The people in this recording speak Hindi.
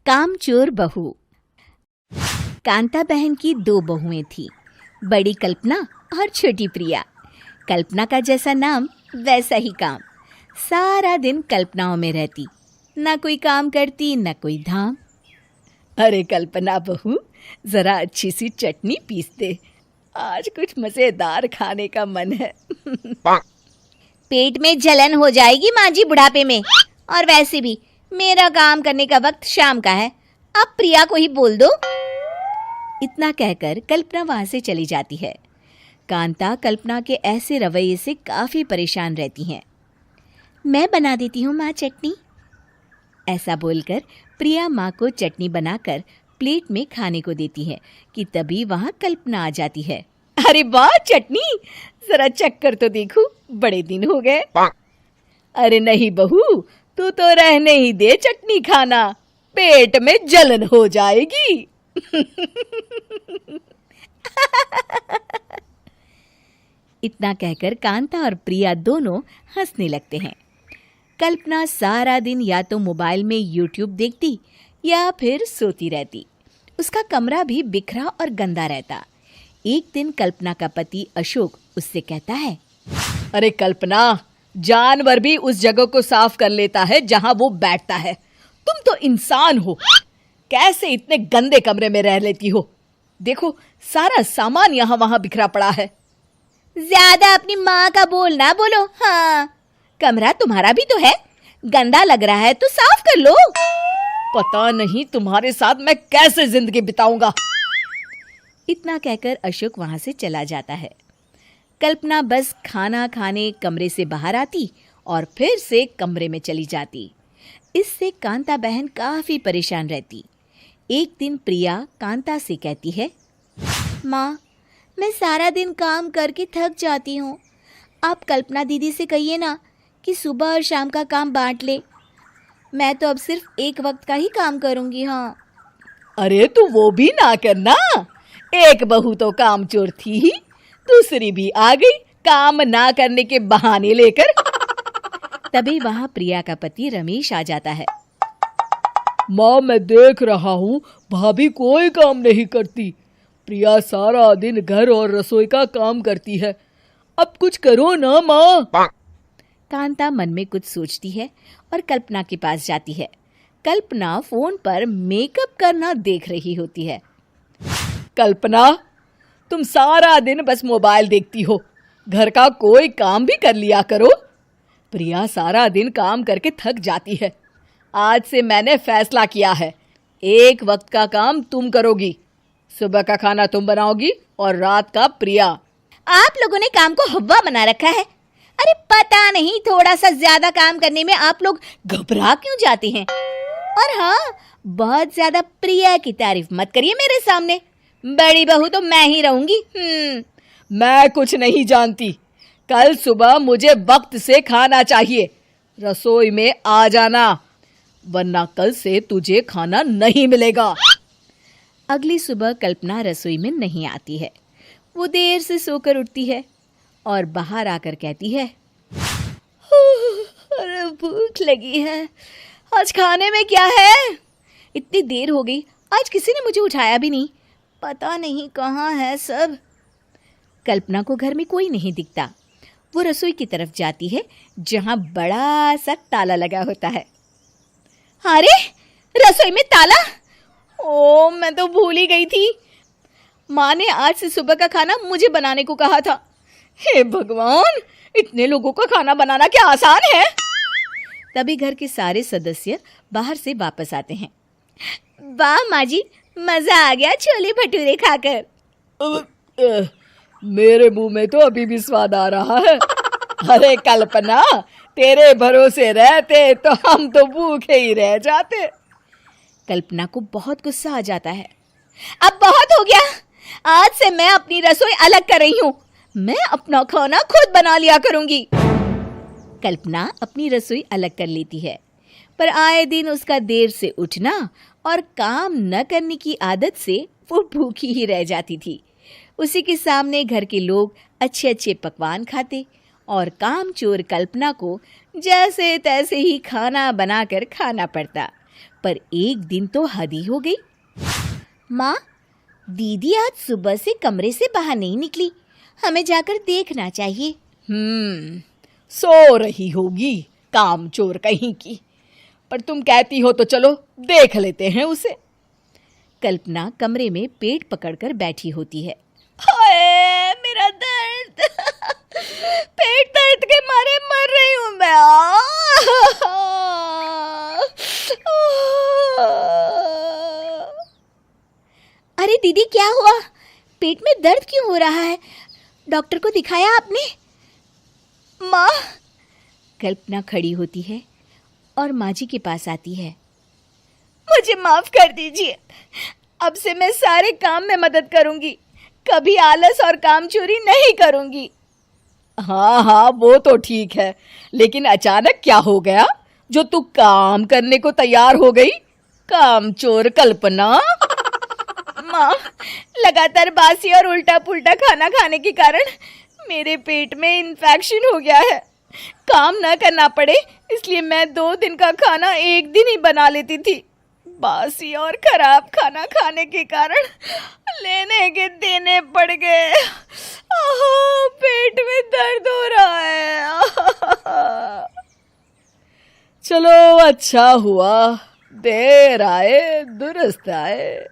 कामचोर बहू। कांता बहन की 2 बहुएं थीं, बड़ी कल्पना और छोटी प्रिया। कल्पना का जैसा नाम वैसा ही काम। सारा दिन कल्पनाओं में रहती, ना कोई काम करती न कोई धाम। अरे कल्पना बहू, जरा अच्छी सी चटनी पीस दे, आज कुछ मजेदार खाने का मन है। पेट में जलन हो जाएगी माँ जी बुढ़ापे में, और वैसे भी मेरा काम करने का वक्त शाम का है, अब प्रिया को ही बोल दो। इतना कहकर कल्पना वहां से चली जाती है। कांता कल्पना के ऐसे रवैये से काफी परेशान रहती हैं। मैं बना देती हूँ माँ चटनी, ऐसा बोलकर प्रिया माँ को चटनी बनाकर प्लेट में खाने को देती है कि तभी वहां कल्पना आ जाती है। अरे वाह चटनी, जरा चक्कर तो देखूं, बड़े दिन हो गए। अरे नहीं बहू, तू तो रहने ही दे चटनी खाना, पेट में जलन हो जाएगी। इतना कहकर कांता और प्रिया दोनों हंसने लगते हैं। कल्पना सारा दिन या तो मोबाइल में यूट्यूब देखती या फिर सोती रहती। उसका कमरा भी बिखरा और गंदा रहता। एक दिन कल्पना का पति अशोक उससे कहता है, अरे कल्पना, जानवर भी उस जगह को साफ कर लेता है जहां वो बैठता है, तुम तो इंसान हो, कैसे इतने गंदे कमरे में रह लेती हो? देखो सारा सामान यहाँ वहां बिखरा पड़ा है। ज्यादा अपनी माँ का बोल ना बोलो। हाँ, कमरा तुम्हारा भी तो है, गंदा लग रहा है तो साफ कर लो। पता नहीं तुम्हारे साथ मैं कैसे जिंदगी बिताऊंगा। इतना कहकर अशोक वहां से चला जाता है। कल्पना बस खाना खाने कमरे से बाहर आती और फिर से कमरे में चली जाती। इससे कांता बहन काफी परेशान रहती। एक दिन प्रिया कांता से कहती है, माँ, मैं सारा दिन काम करके थक जाती हूँ, आप कल्पना दीदी से कहिए ना कि सुबह और शाम का काम बांट ले। मैं तो अब सिर्फ एक वक्त का ही काम करूँगी। हाँ। अरे तू वो भी ना करना, एक बहू तो कामचोर थी ही, दूसरी भी आ गई काम ना करने के बहाने लेकर। तभी वहां प्रिया का पति रमेश आ जाता है। माँ, मैं देख रहा हूँ भाभी कोई काम नहीं करती, प्रिया सारा दिन घर और रसोई का काम करती है, अब कुछ करो ना माँ। कांता मन में कुछ सोचती है और कल्पना के पास जाती है। कल्पना फोन पर मेकअप करना देख रही होती है। कल्पना, तुम सारा दिन बस मोबाइल देखती हो, घर का कोई काम भी कर लिया करो। प्रिया सारा दिन काम करके थक जाती है। आज से मैंने फैसला किया है, एक वक्त का काम तुम करोगी, सुबह का खाना तुम बनाओगी और रात का प्रिया। आप लोगों ने काम को हव्वा बना रखा है। अरे पता नहीं थोड़ा सा ज्यादा काम करने में आप लोग घबरा क्यों जाते हैं। और हाँ, बहुत ज्यादा प्रिया की तारीफ मत करिए मेरे सामने, बड़ी बहू तो मैं ही रहूंगी। मैं कुछ नहीं जानती, कल सुबह मुझे वक्त से खाना चाहिए, रसोई में आ जाना, वरना कल से तुझे खाना नहीं मिलेगा। अगली सुबह कल्पना रसोई में नहीं आती है। वो देर से सोकर उठती है और बाहर आकर कहती है, अरे भूख लगी है, आज खाने में क्या है? इतनी देर हो गई, आज किसी ने मुझे उठाया भी नहीं, पता नहीं कहाँ है सब। कल्पना को घर में कोई नहीं दिखता। वो रसोई की तरफ जाती है जहां बड़ा सा ताला लगा होता है। अरे रसोई में ताला? ओ, मैं तो भूल ही गई थी। माँ ने आज से सुबह का खाना मुझे बनाने को कहा था। हे भगवान, इतने लोगों का खाना बनाना क्या आसान है? तभी घर के सारे सदस्य बाहर से वापस आते हैं। वाह माँ जी, मजा आ गया छोले भटूरे खाकर। मेरे मुंह में तो अभी भी स्वाद आ रहा है। अरे कल्पना, तेरे भरोसे रहते तो हम तो भूखे ही रह जाते। कल्पना को बहुत गुस्सा आ जाता है। अब बहुत हो गया, आज से मैं अपनी रसोई अलग कर रही हूँ, मैं अपना खाना खुद बना लिया करूंगी। कल्पना अपनी रसोई अलग कर लेती है, पर आए दिन उसका देर से उठना और काम न करने की आदत से वो भूखी ही रह जाती थी। उसी के सामने घर के लोग अच्छे अच्छे पकवान खाते और कामचोर कल्पना को जैसे तैसे ही खाना बनाकर खाना पड़ता। पर एक दिन तो हद ही हो गई। माँ, दीदी आज सुबह से कमरे से बाहर नहीं निकली, हमें जाकर देखना चाहिए। सो रही होगी कामचोर कहीं की, पर तुम कहती हो तो चलो देख लेते हैं उसे। कल्पना कमरे में पेट पकड़कर बैठी होती है। हाय मेरा दर्द, पेट दर्द के मारे मर रही हूँ मैं। अरे दीदी, क्या हुआ? पेट में दर्द क्यों हो रहा है? डॉक्टर को दिखाया आपने? माँ। कल्पना खड़ी होती है और माँ जी के पास आती है। मुझे माफ कर दीजिए, अब से मैं सारे काम में मदद करूंगी, कभी आलस और काम चोरी नहीं करूंगी। हाँ, वो तो ठीक है, लेकिन अचानक क्या हो गया जो तू काम करने को तैयार हो गई? कामचोर कल्पना। माँ, लगातार बासी और उल्टा पुल्टा खाना खाने के कारण मेरे पेट में इन्फेक्शन हो गया है। काम न करना पड़े इसलिए मैं 2 दिन का खाना एक दिन ही बना लेती थी। बासी और खराब खाना खाने के कारण लेने के देने पड़ गए। पेट में दर्द हो रहा है। चलो अच्छा हुआ, देर आए दुरुस्त आए।